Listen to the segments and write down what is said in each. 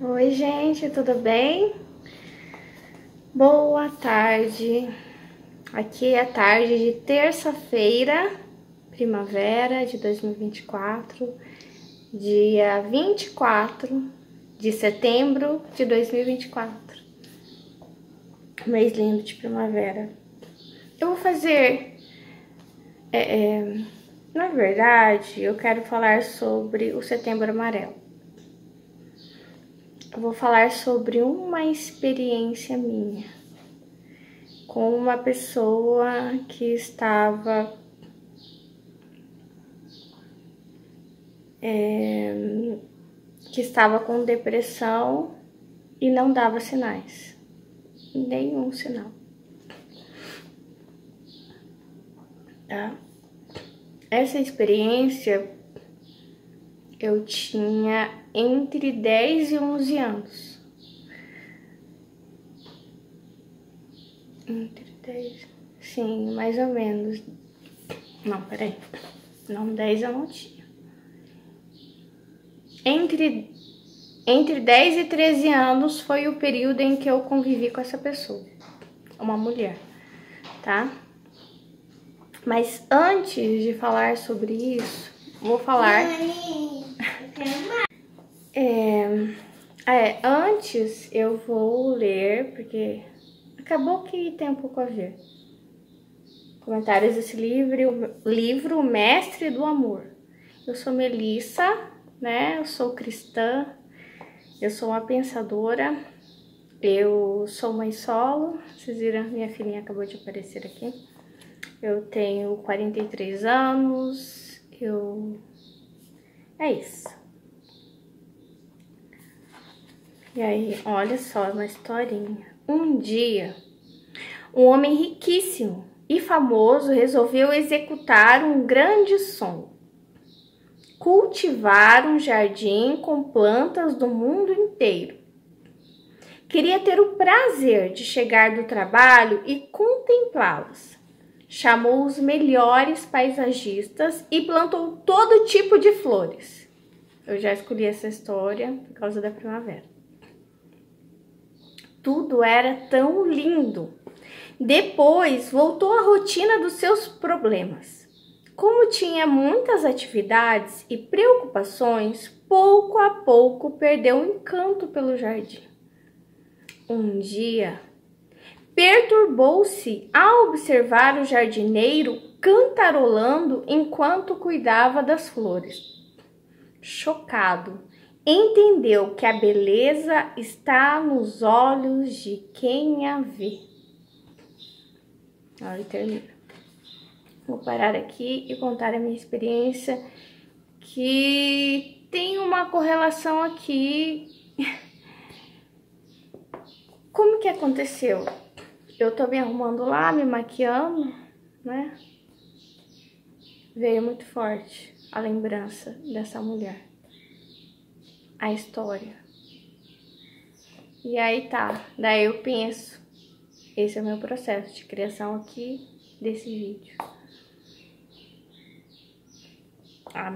Oi, gente, tudo bem? Boa tarde. Aqui é tarde de terça-feira, primavera de 2024, dia 24 de setembro de 2024. Mês lindo de primavera. Eu vou fazer. Na verdade, eu quero falar sobre o Setembro Amarelo. Eu vou falar sobre uma experiência minha com uma pessoa que estava com depressão e não dava sinais, nenhum sinal, tá? Essa experiência eu tinha entre 10 e 11 anos. Entre 10, sim, mais ou menos. Não, peraí. Não, 10 eu não tinha. Entre 10 e 13 anos foi o período em que eu convivi com essa pessoa. Uma mulher, tá? Mas antes de falar sobre isso, vou falar... antes eu vou ler, porque acabou que tem um pouco a ver. Comentários desse livro O Mestre do Amor. Eu sou Melissa, né? Eu sou cristã, eu sou uma pensadora, eu sou mãe solo. Vocês viram, minha filhinha acabou de aparecer aqui. Eu tenho 43 anos, é isso. E aí, olha só uma historinha. Um dia, um homem riquíssimo e famoso resolveu executar um grande sonho. Cultivar um jardim com plantas do mundo inteiro. Queria ter o prazer de chegar do trabalho e contemplá-las. Chamou os melhores paisagistas e plantou todo tipo de flores. Eu já escolhi essa história por causa da primavera. Tudo era tão lindo. Depois voltou à rotina dos seus problemas. Como tinha muitas atividades e preocupações, pouco a pouco perdeu o encanto pelo jardim. Um dia, perturbou-se ao observar o jardineiro cantarolando enquanto cuidava das flores. Chocado, entendeu que a beleza está nos olhos de quem a vê. Aí termina. Vou parar aqui e contar a minha experiência, que tem uma correlação aqui. Como que aconteceu? Eu tô me arrumando lá, me maquiando, né? Veio muito forte a lembrança dessa mulher, a história. E aí tá, daí eu penso, esse é o meu processo de criação aqui desse vídeo.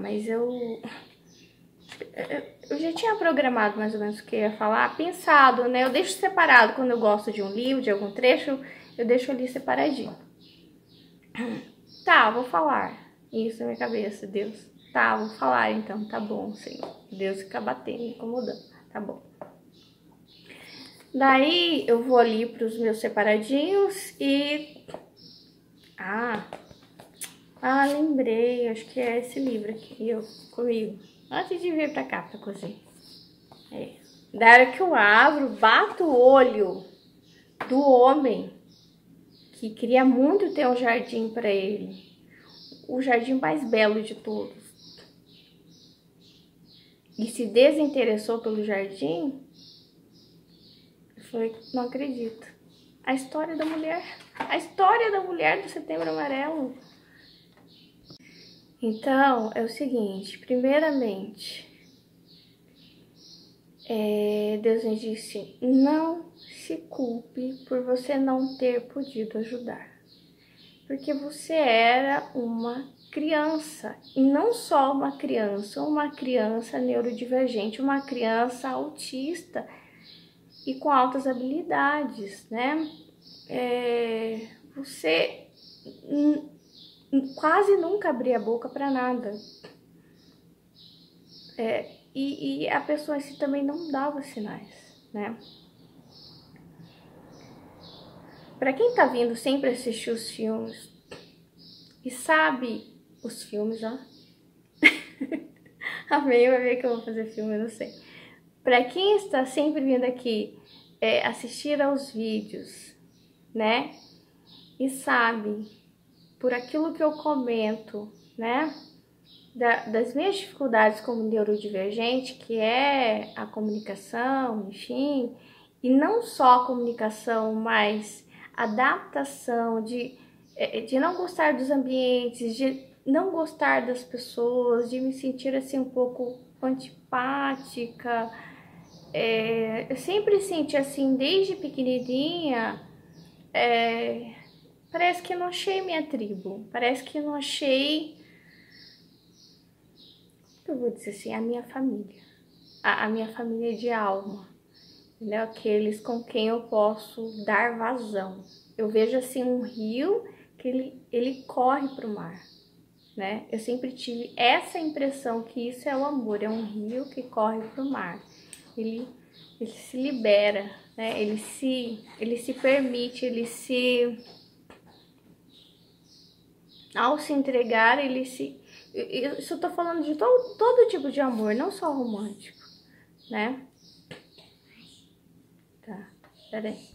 Mas eu já tinha programado mais ou menos o que eu ia falar, pensado, né? Eu deixo separado quando eu gosto de um livro, de algum trecho, eu deixo ali separadinho. Tá, vou falar. Isso na minha cabeça, Deus. Tá, vou falar então, tá bom, Senhor. Deus fica batendo, incomodando, tá bom. Daí eu vou ali pros meus separadinhos e... lembrei, acho que é esse livro aqui, comigo. Antes de vir pra cá, pra cozinha. Da hora que eu abro, bato o olho do homem que queria muito ter um jardim pra ele. O jardim mais belo de todos. E se desinteressou pelo jardim. Eu falei, não acredito. A história da mulher do Setembro Amarelo. Então, é o seguinte, primeiramente, Deus me disse, não se culpe por você não ter podido ajudar. Porque você era uma criança, e não só uma criança neurodivergente, uma criança autista e com altas habilidades, né? Você quase nunca abria a boca para nada. E a pessoa assim também não dava sinais, né? Para quem tá vindo sempre assistir os filmes e sabe os filmes, ó. Amei, vai ver que eu vou fazer filme, eu não sei. Para quem está sempre vindo aqui assistir aos vídeos, né? E sabe, por aquilo que eu comento, né? Das minhas dificuldades como neurodivergente, que é a comunicação, enfim, e não só a comunicação, mas adaptação, de não gostar dos ambientes, de não gostar das pessoas, de me sentir assim um pouco antipática. Eu sempre senti assim, desde pequenininha, parece que não achei minha tribo, parece que não achei, eu vou dizer assim, a minha família, a minha família de alma, entendeu? Aqueles com quem eu posso dar vazão. Eu vejo assim um rio que ele corre para o mar, né? Eu sempre tive essa impressão que isso é o amor, é um rio que corre para o mar. Ele se libera, né? Ele se permite, ao se entregar, isso eu tô falando de todo tipo de amor, não só romântico, né? Tá, peraí.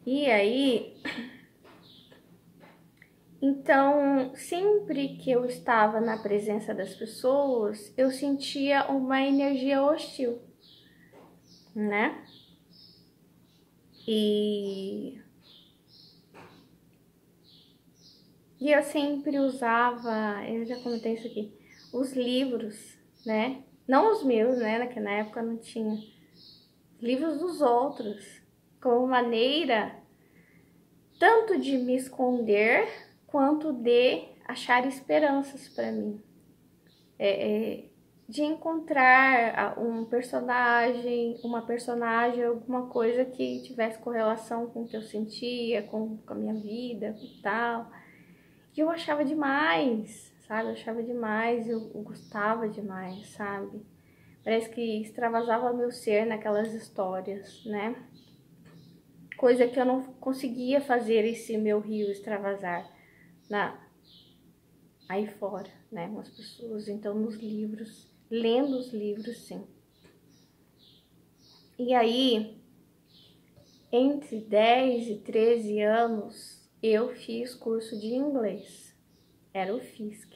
E aí, então, sempre que eu estava na presença das pessoas, eu sentia uma energia hostil, né? E eu sempre usava, eu já comentei isso aqui, os livros, né? Não os meus, né? Que na época não tinha. Livros dos outros, como maneira tanto de me esconder quanto de achar esperanças para mim. De encontrar um personagem, uma personagem, alguma coisa que tivesse correlação com o que eu sentia, com a minha vida e tal. E eu achava demais, sabe? Eu achava demais, eu gostava demais, sabe? Parece que extravasava meu ser naquelas histórias, né? Coisa que eu não conseguia fazer esse meu rio extravasar aí fora, né? Com as pessoas, então nos livros, lendo os livros, sim. E aí, entre 10 e 13 anos, eu fiz curso de inglês. Era o FISC.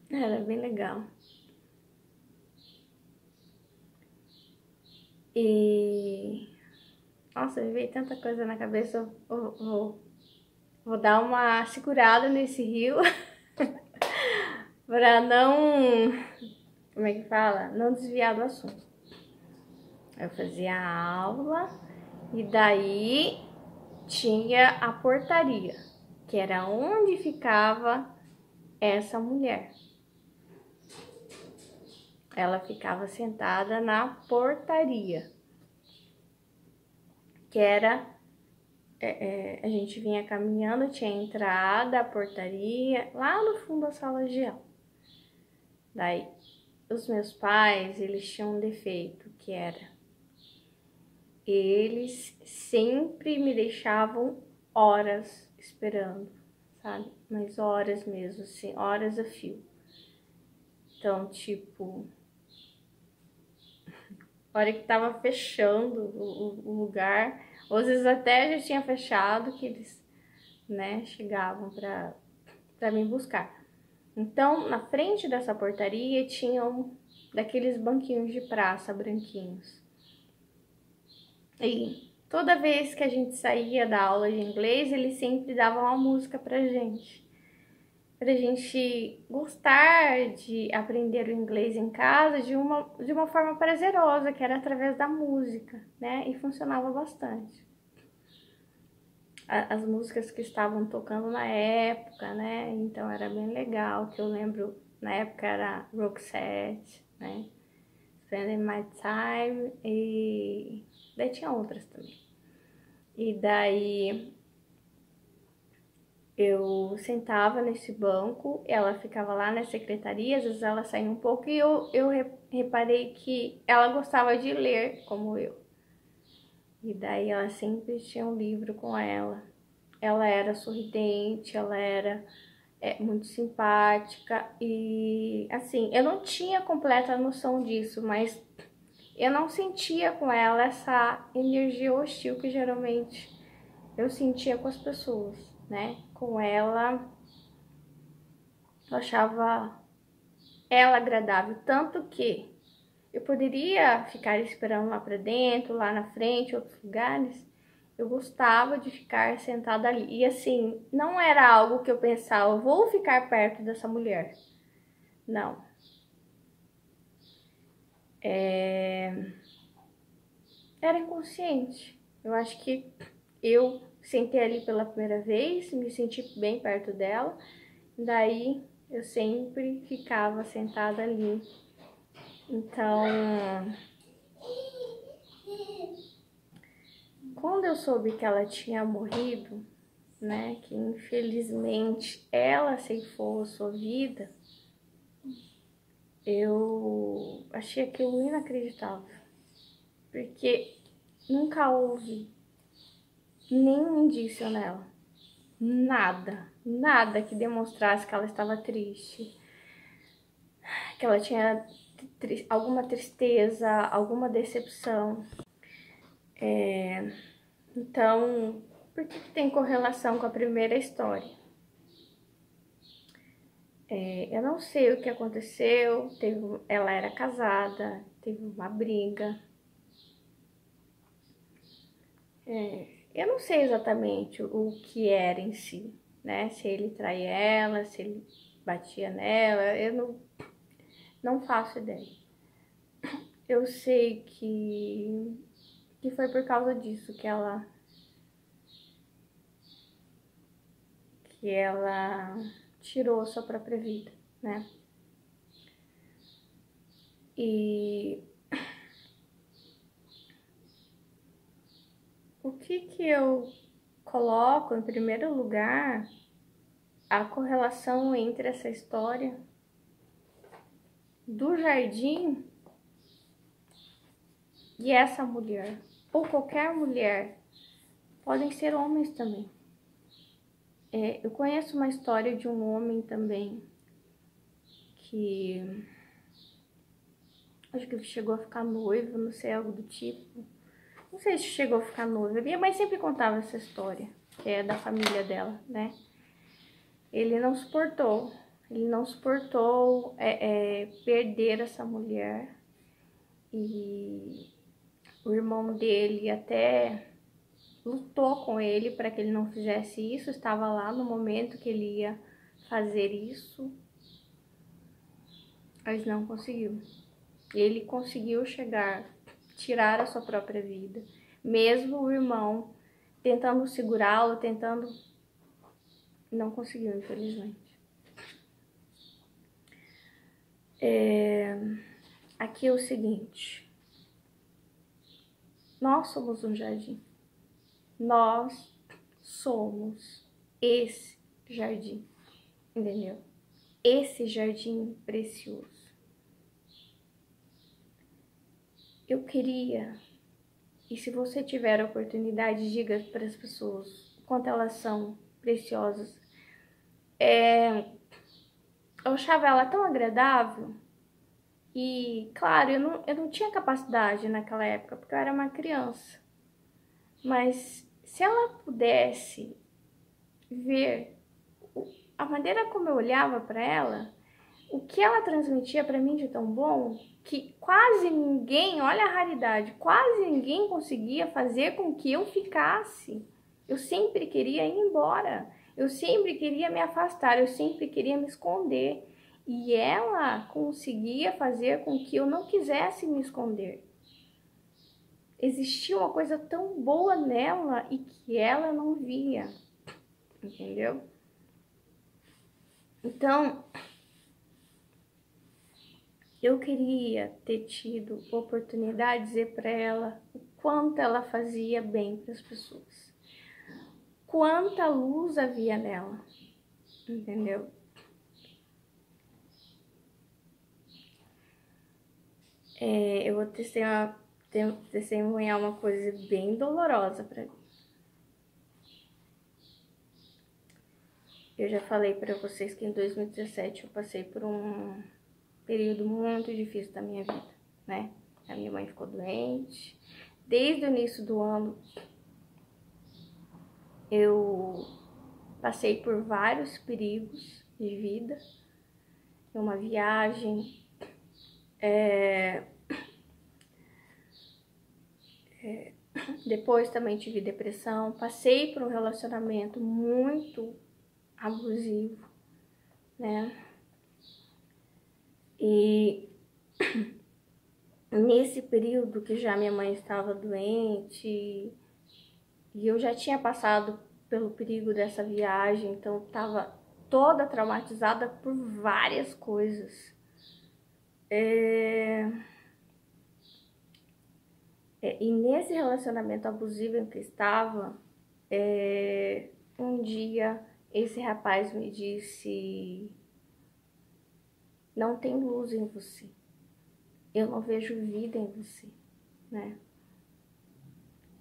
Era bem legal. E... Nossa, me veio tanta coisa na cabeça. Vou dar uma segurada nesse rio para não... Como é que fala? Não desviar do assunto. Eu fazia a aula e daí tinha a portaria, que era onde ficava essa mulher. Ela ficava sentada na portaria, que era... a gente vinha caminhando, tinha a entrada, a portaria, lá no fundo da sala de aula. Daí, os meus pais, eles tinham um defeito, que era... Eles sempre me deixavam horas esperando, sabe? Mas horas mesmo, assim, horas a fio. Então, tipo... hora que tava fechando o lugar, ou às vezes até já tinha fechado, que eles, né, chegavam pra me buscar. Então, na frente dessa portaria tinham daqueles banquinhos de praça branquinhos. E toda vez que a gente saía da aula de inglês, eles sempre davam uma música pra gente. pra gente gostar de aprender o inglês em casa de uma forma prazerosa, que era através da música, né? E funcionava bastante. As músicas que estavam tocando na época, né? Então era bem legal, que eu lembro, na época era Roxette, né? Spending My Time, e daí tinha outras também. E daí eu sentava nesse banco, ela ficava lá na secretaria, às vezes ela saía um pouco e eu reparei que ela gostava de ler como eu. E daí ela sempre tinha um livro com ela. Ela era sorridente, ela era muito simpática e assim, eu não tinha completa noção disso, mas eu não sentia com ela essa energia hostil que geralmente eu sentia com as pessoas, né? Com ela, eu achava ela agradável, tanto que eu poderia ficar esperando lá pra dentro, lá na frente, outros lugares. Eu gostava de ficar sentada ali. E assim, não era algo que eu pensava, vou ficar perto dessa mulher. Não. Era inconsciente. Eu acho que eu sentei ali pela primeira vez, me senti bem perto dela. Daí eu sempre ficava sentada ali. Então, quando eu soube que ela tinha morrido, né, que infelizmente ela ceifou a sua vida, eu achei aquilo inacreditável, porque nunca houve nenhum indício nela, nada que demonstrasse que ela estava triste, que ela tinha alguma tristeza, alguma decepção. Então, por que tem correlação com a primeira história? Eu não sei o que aconteceu, ela era casada, teve uma briga. Eu não sei exatamente o que era em si, né? Se ele traía ela, se ele batia nela, eu não faço ideia. Eu sei que foi por causa disso que ela tirou a sua própria vida, né? E o que eu coloco em primeiro lugar, a correlação entre essa história do jardim e essa mulher, ou qualquer mulher, podem ser homens também. Eu conheço uma história de um homem também que acho que chegou a ficar noivo, não sei, algo do tipo. Não sei se chegou a ficar noivo. Minha mãe sempre contava essa história, que é da família dela, né? Ele não suportou perder essa mulher. E o irmão dele até lutou com ele para que ele não fizesse isso, estava lá no momento que ele ia fazer isso, mas não conseguiu. Ele conseguiu tirar a sua própria vida, mesmo o irmão tentando segurá-lo, não conseguiu, infelizmente. Aqui é o seguinte, nós somos um jardim, nós somos esse jardim, entendeu? Esse jardim precioso. Eu queria, e se você tiver a oportunidade, diga para as pessoas o quanto elas são preciosas. Eu achava ela tão agradável e, claro, eu não tinha capacidade naquela época, porque eu era uma criança. Mas se ela pudesse ver a maneira como eu olhava para ela, o que ela transmitia para mim de tão bom, que quase ninguém, olha a raridade, quase ninguém conseguia fazer com que eu ficasse. Eu sempre queria ir embora. Eu sempre queria me afastar, eu sempre queria me esconder. E ela conseguia fazer com que eu não quisesse me esconder. Existia uma coisa tão boa nela e que ela não via, entendeu? Então, eu queria ter tido oportunidade de dizer para ela o quanto ela fazia bem para as pessoas, quanta luz havia nela, entendeu? Eu vou testemunhar uma coisa bem dolorosa para mim. Eu já falei para vocês que em 2017 eu passei por um período muito difícil da minha vida, né? A minha mãe ficou doente. Desde o início do ano, eu passei por vários perigos de vida. Uma viagem, depois também tive depressão. Passei por um relacionamento muito abusivo, né? E nesse período que já minha mãe estava doente e eu já tinha passado pelo perigo dessa viagem, então eu estava toda traumatizada por várias coisas. E nesse relacionamento abusivo em que eu estava, um dia esse rapaz me disse: não tem luz em você, eu não vejo vida em você, né?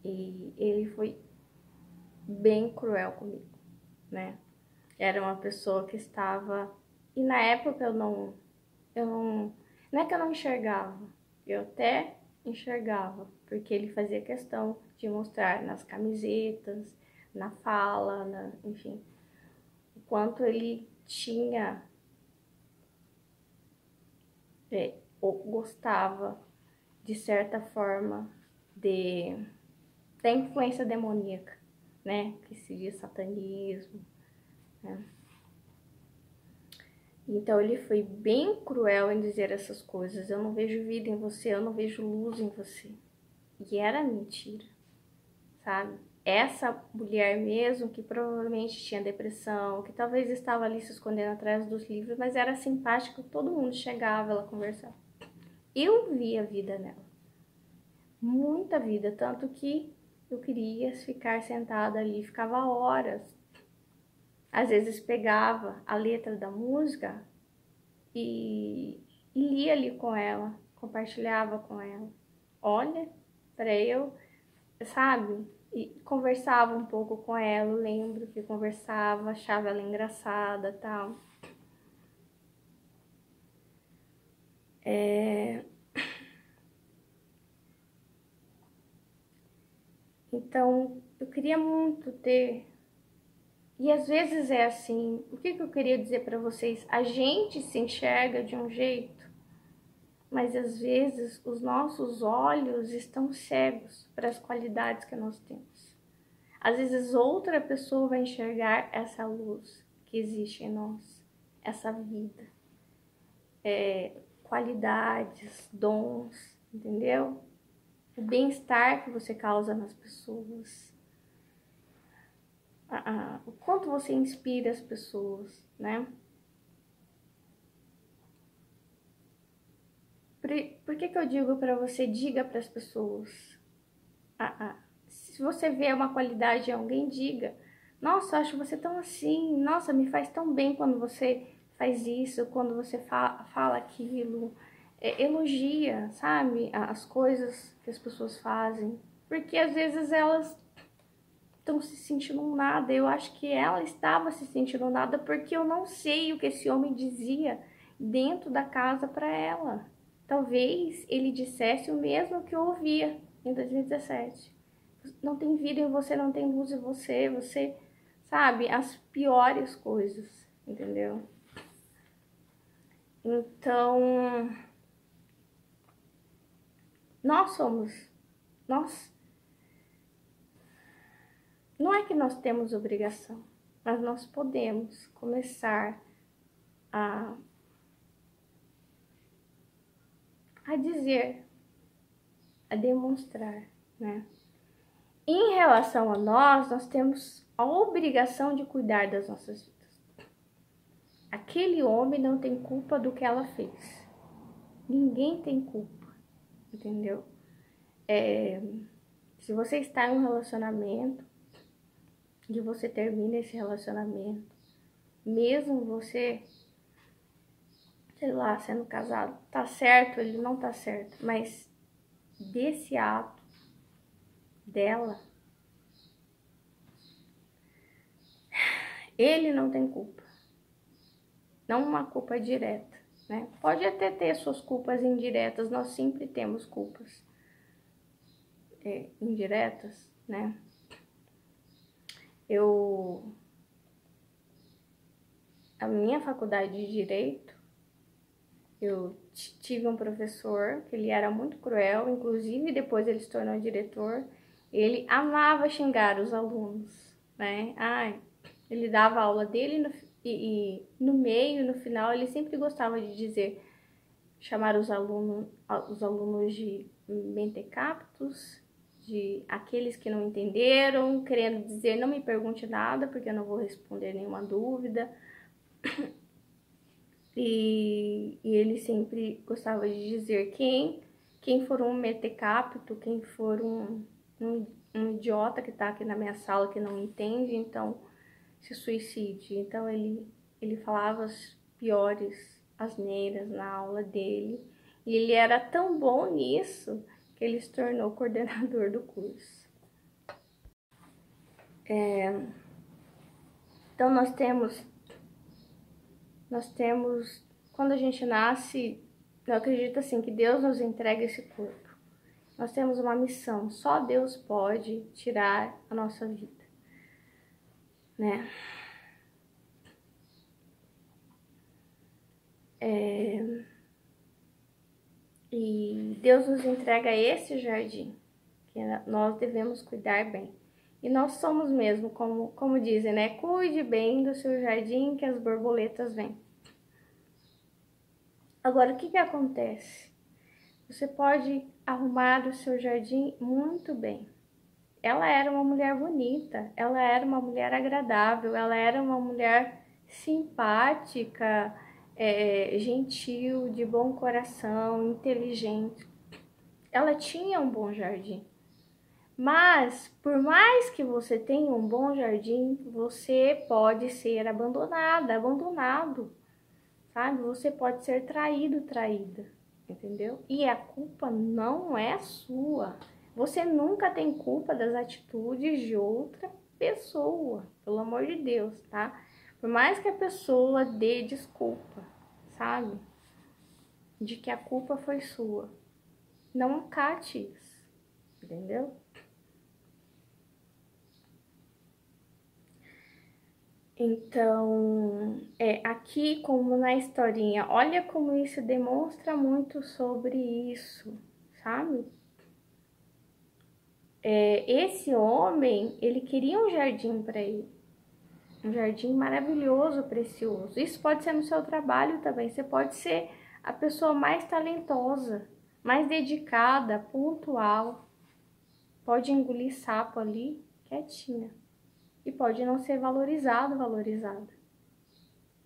E ele foi bem cruel comigo, né? Era uma pessoa que estava... E na época não é que eu não enxergava, eu até enxergava, porque ele fazia questão de mostrar nas camisetas, na fala, enfim, o quanto ele tinha, ou gostava, de certa forma, da influência demoníaca, né? Que seria satanismo, né? Então ele foi bem cruel em dizer essas coisas. Eu não vejo vida em você, eu não vejo luz em você. E era mentira, sabe? Essa mulher mesmo, que provavelmente tinha depressão, que talvez estava ali se escondendo atrás dos livros, mas era simpática, todo mundo chegava, ela conversava. Eu via vida nela, muita vida, tanto que eu queria ficar sentada ali, ficava horas. Às vezes pegava a letra da música e lia ali com ela, compartilhava com ela. Olha, para eu, sabe? E conversava um pouco com ela, eu lembro que conversava, achava ela engraçada, tal. Então, eu queria muito ter. E às vezes é assim. O que eu queria dizer para vocês? A gente se enxerga de um jeito, mas às vezes os nossos olhos estão cegos para as qualidades que nós temos. Às vezes outra pessoa vai enxergar essa luz que existe em nós, essa vida, qualidades, dons, entendeu? O bem-estar que você causa nas pessoas, o quanto você inspira as pessoas, né? Por que eu digo para você, diga para as pessoas? Se você vê uma qualidade em alguém, diga: nossa, eu acho você tão assim, nossa, me faz tão bem quando você faz isso, quando você fala aquilo. Elogia, sabe, as coisas que as pessoas fazem, porque às vezes elas estão se sentindo um nada. Eu acho que ela estava se sentindo um nada porque eu não sei o que esse homem dizia dentro da casa para ela. Talvez ele dissesse o mesmo que eu ouvia em 2017. Não tem vida em você, não tem luz em você, você sabe as piores coisas, entendeu? Então, nós, não é que nós temos obrigação, mas nós podemos começar a dizer, a demonstrar, né? Em relação a nós temos a obrigação de cuidar das nossas vidas. Aquele homem não tem culpa do que ela fez. Ninguém tem culpa, entendeu? Se você está em um relacionamento, e você termina esse relacionamento, mesmo você, sei lá, sendo casado, tá certo, ele não tá certo, mas desse ato dela, ele não tem culpa. Não uma culpa direta, né? Pode até ter suas culpas indiretas, nós sempre temos culpas indiretas, né? A minha faculdade de Direito, eu tive um professor que ele era muito cruel, inclusive depois ele se tornou diretor, ele amava xingar os alunos, né? Ele dava a aula dele e no meio, no final, ele sempre gostava de dizer, chamar os alunos de mentecaptos, de aqueles que não entenderam, querendo dizer, não me pergunte nada, porque eu não vou responder nenhuma dúvida. E ele sempre gostava de dizer, quem for um mentecapto, quem for um idiota que tá aqui na minha sala que não entende, então se suicide. Então ele falava as piores asneiras na aula dele. E ele era tão bom nisso que ele se tornou coordenador do curso. Então nós temos, quando a gente nasce, eu acredito assim, que Deus nos entrega esse corpo. Nós temos uma missão, só Deus pode tirar a nossa vida, né? E Deus nos entrega esse jardim, que nós devemos cuidar bem. E nós somos mesmo, como dizem, né? Cuide bem do seu jardim que as borboletas vêm. Agora, o que acontece? Você pode arrumar o seu jardim muito bem. Ela era uma mulher bonita, ela era uma mulher agradável, ela era uma mulher simpática, gentil, de bom coração, inteligente. Ela tinha um bom jardim. Mas, por mais que você tenha um bom jardim, você pode ser abandonado, sabe? Você pode ser traído, traída, entendeu? E a culpa não é sua. Você nunca tem culpa das atitudes de outra pessoa, pelo amor de Deus, tá? Por mais que a pessoa dê desculpa, sabe? De que a culpa foi sua. Não acate isso, entendeu? Então, aqui como na historinha, olha como isso demonstra muito sobre isso, sabe? Esse homem, ele queria um jardim para ele, um jardim maravilhoso, precioso. Isso pode ser no seu trabalho também, você pode ser a pessoa mais talentosa, mais dedicada, pontual, pode engolir sapo ali, quietinha. E pode não ser valorizada.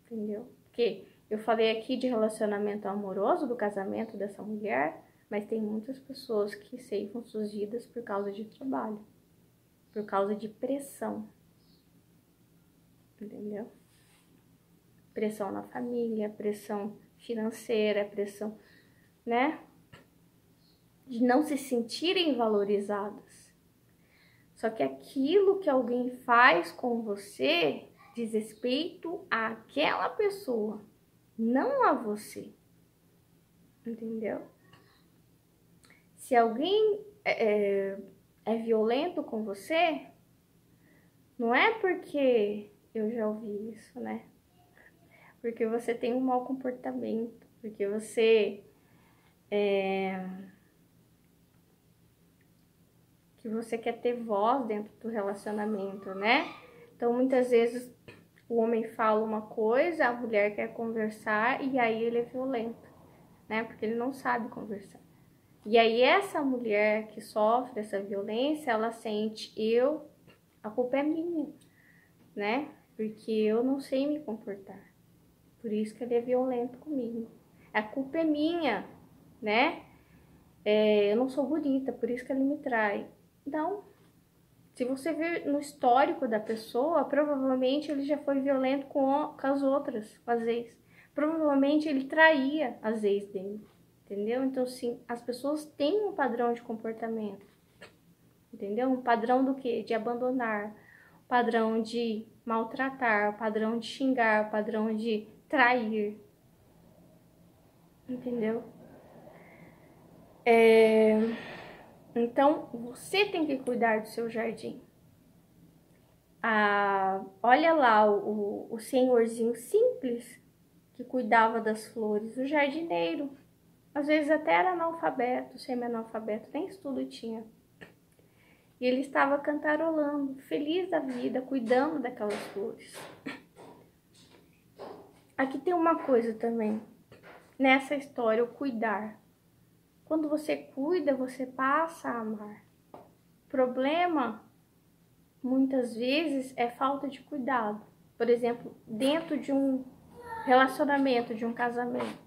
Entendeu? Porque eu falei aqui de relacionamento amoroso, do casamento dessa mulher, mas tem muitas pessoas que ceifam suas vidas por causa de trabalho, por causa de pressão. Entendeu? Pressão na família, pressão financeira, pressão, né? De não se sentirem valorizadas. Só que aquilo que alguém faz com você diz respeito àquela pessoa, não a você. Entendeu? Se alguém é violento com você, não é porque eu já ouvi isso, né? Porque você tem um mau comportamento, porque você que você quer ter voz dentro do relacionamento, né? Então, muitas vezes O homem fala uma coisa, a mulher quer conversar e aí ele é violento, né? Porque ele não sabe conversar. E aí essa mulher que sofre essa violência, ela sente, a culpa é minha, né? Porque eu não sei me comportar. Por isso que ele é violento comigo. A culpa é minha, né? Eu não sou bonita, por isso que ele me trai. Então, se você ver no histórico da pessoa, provavelmente ele já foi violento com as outras, com as ex. Provavelmente ele traía as ex dele, entendeu? Então, sim, as pessoas têm um padrão de comportamento, entendeu? Um padrão do quê? De abandonar, padrão de maltratar, padrão de xingar, padrão de trair, entendeu? Então, você tem que cuidar do seu jardim. Olha lá o senhorzinho simples que cuidava das flores, o jardineiro. Às vezes até era analfabeto, semi-analfabeto, nem estudo tinha. E ele estava cantarolando, feliz da vida, cuidando daquelas flores. Aqui tem uma coisa também, nessa história, o cuidar. Quando você cuida, você passa a amar. O problema, muitas vezes, é falta de cuidado. Por exemplo, dentro de um relacionamento, de um casamento.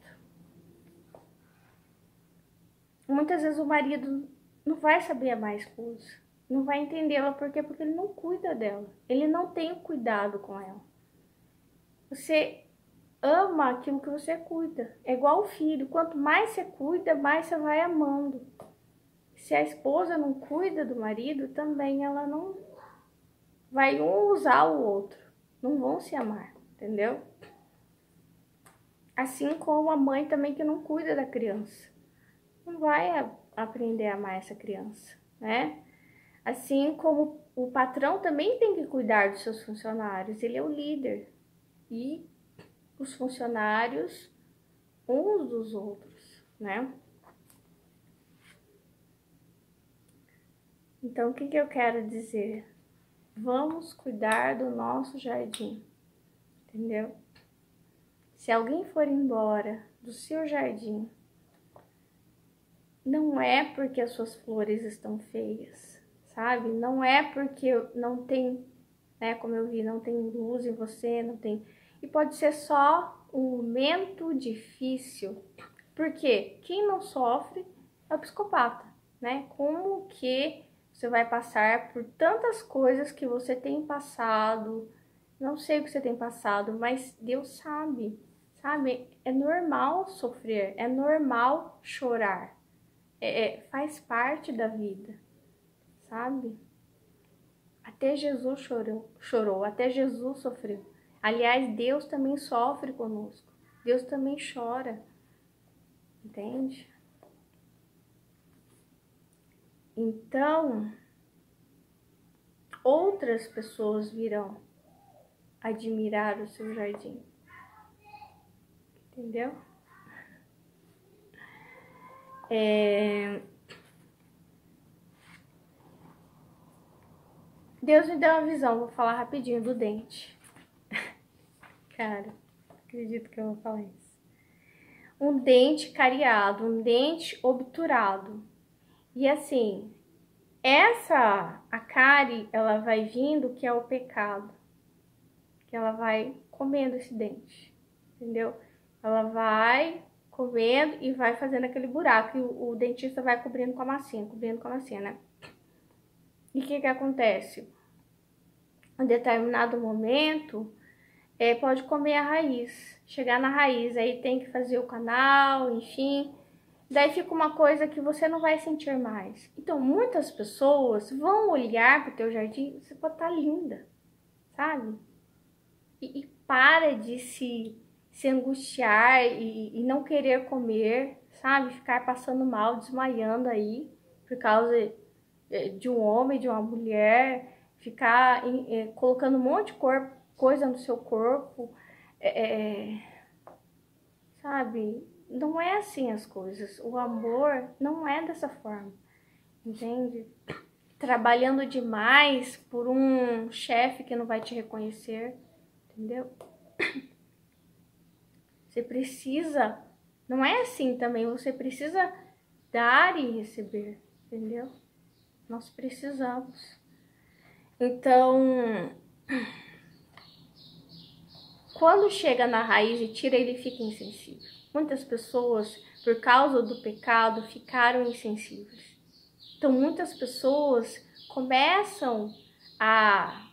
Muitas vezes o marido não vai saber amar a esposa, não vai entendê-la, por quê? Porque ele não cuida dela, ele não tem cuidado com ela. Você ama aquilo que você cuida, é igual o filho, quanto mais você cuida, mais você vai amando. Se a esposa não cuida do marido, também ela não vai um usar o outro, não vão se amar, entendeu? Assim como a mãe também que não cuida da criança, não vai aprender a amar essa criança, né? Assim como o patrão também tem que cuidar dos seus funcionários, ele é o líder. E os funcionários uns dos outros, né? Então, o que eu quero dizer? Vamos cuidar do nosso jardim, entendeu? Se alguém for embora do seu jardim, não é porque as suas flores estão feias, sabe? Não é porque não tem, né? Como eu vi, não tem luz em você, não tem. E pode ser só um momento difícil, porque quem não sofre é o psicopata, né? Como que você vai passar por tantas coisas que você tem passado? Não sei o que você tem passado, mas Deus sabe, sabe? É normal sofrer, é normal chorar. Faz parte da vida, sabe? Até Jesus chorou, até Jesus sofreu. Aliás, Deus também sofre conosco, Deus também chora, entende? Então, outras pessoas virão admirar o seu jardim, entendeu? Deus me deu uma visão, vou falar rapidinho do dente. Cara, acredito que eu vou falar isso. Um dente cariado, um dente obturado. E assim, a cárie, ela vai vindo, que é o pecado. Que ela vai comendo esse dente, entendeu? Ela vai comendo e vai fazendo aquele buraco. E o dentista vai cobrindo com a massinha, né? E o que acontece? Em determinado momento, pode comer a raiz, chegar na raiz, aí tem que fazer o canal, enfim. Daí fica uma coisa que você não vai sentir mais. Então, muitas pessoas vão olhar pro teu jardim, você pode estar linda, sabe? E para de se angustiar e não querer comer, sabe? Ficar passando mal, desmaiando aí, por causa de um homem, de uma mulher, ficar colocando um monte de coisa no seu corpo, sabe? Não é assim as coisas. O amor não é dessa forma, entende? Trabalhando demais por um chefe que não vai te reconhecer, entendeu? Você precisa, não é assim também, você precisa dar e receber, entendeu? Nós precisamos. Então, quando chega na raiz e tira, ele fica insensível. Muitas pessoas, por causa do pecado, ficaram insensíveis. Então, muitas pessoas começam a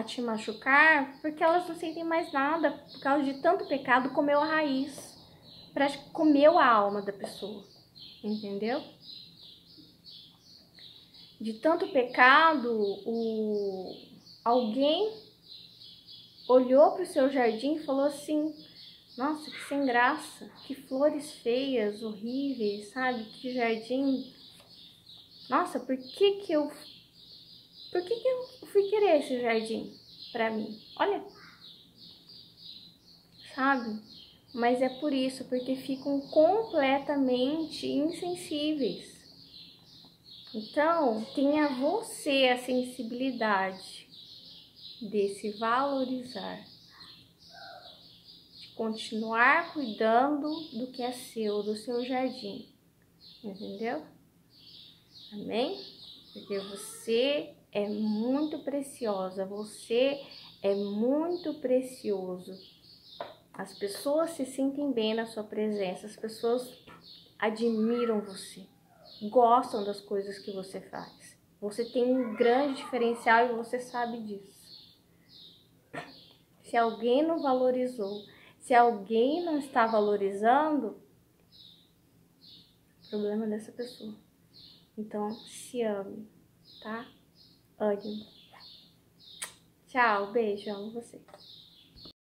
te machucar porque elas não sentem mais nada, por causa de tanto pecado, comeu a raiz, comeu a alma da pessoa, entendeu? De tanto pecado, alguém olhou para o seu jardim e falou assim: nossa, que sem graça, que flores feias, horríveis, sabe? Que jardim. Nossa, por que eu fui querer esse jardim para mim? Olha, sabe? Mas é por isso, porque ficam completamente insensíveis. Então, tenha você a sensibilidade de se valorizar, de continuar cuidando do que é seu, do seu jardim, entendeu? Amém? Porque você é muito preciosa, você é muito precioso. As pessoas se sentem bem na sua presença, as pessoas admiram você, gostam das coisas que você faz. Você tem um grande diferencial e você sabe disso. Se alguém não valorizou, se alguém não está valorizando, o problema é dessa pessoa. Então, se ame, tá? Ânimo. Tchau, beijo, amo você.